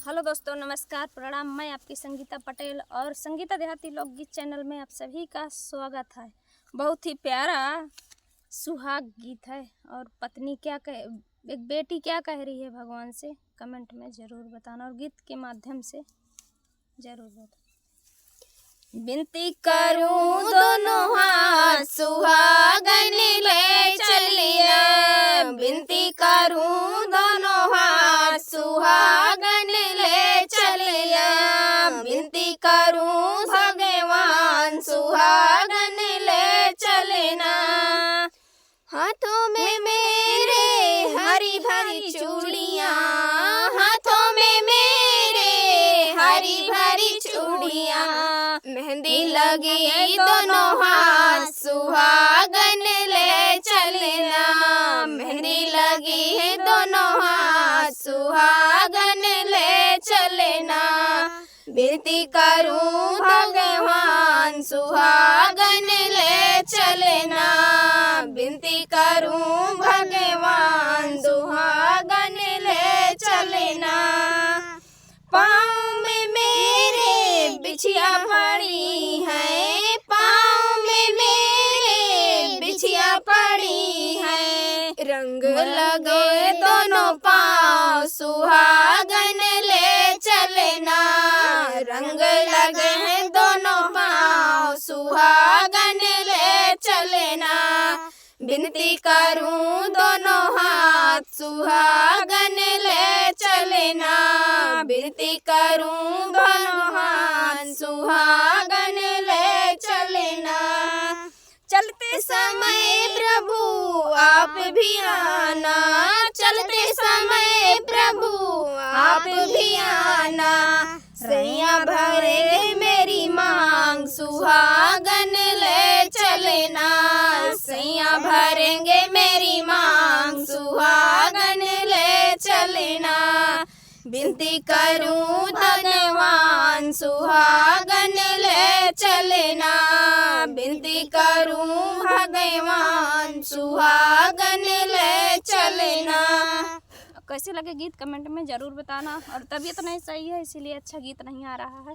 Hello दोस्तों, नमस्कार, प्रणाम। मैं आपकी संगीता पटेल और संगीता देहाती लोकगीत चैनल में आप सभी का स्वागत है। बहुत ही प्यारा सुहाग गीत है और पत्नी क्या कह एक बेटी क्या कह रही है भगवान से, कमेंट में ज़रूर बताना और गीत के माध्यम से ज़रूर बताना। विनती करूं दोनों हाथ सुहागन ले चलिए, विनती करूं दोनों हाथ सुहागन ले चलिए, विनती करूं भगवान सुहागन ले चलना। हाथों में मेरे हरी भरी चूड़ियाँ, हाथों में मेरे हरी भरी चूड़ियाँ, मेहंदी लगी दोनों हाथ सुहागन ले चलना, मेहंदी लगी है दोनों हाथ सुहागन ले चलना। विनती करूं भगवान सुहागन ले चलना, विनती करूं भगवान सुहागन ले चलना। पाँव में मेरे बिछिया पड़ी है, पाँव में मेरे बिछिया पड़ी है, रंग लगे दोनों पाँव सुहागन ले चलना, रंग लगे हैं दोनों पाँव सुहागन ले चलना। विनती करूं दोनों हाथ सुहागन ले चलना, विनती करूं दोनों हाथ सुहागन ले चलना। चलते समय प्रभु आप भी आना, चलते समय प्रभु आप भी आना, सैया भरेंगे मेरी मांग सुहागन ले चलना, सैया भरेंगे मेरी मांग सुहागन ले चलना। विनती करूं धनवान सुहागन ले चलना, विनती करूं भगवान सुहागन ले चलना। कैसे लगे गीत कमेंट में ज़रूर बताना। और तबीयत नहीं सही है इसीलिए अच्छा गीत नहीं आ रहा है।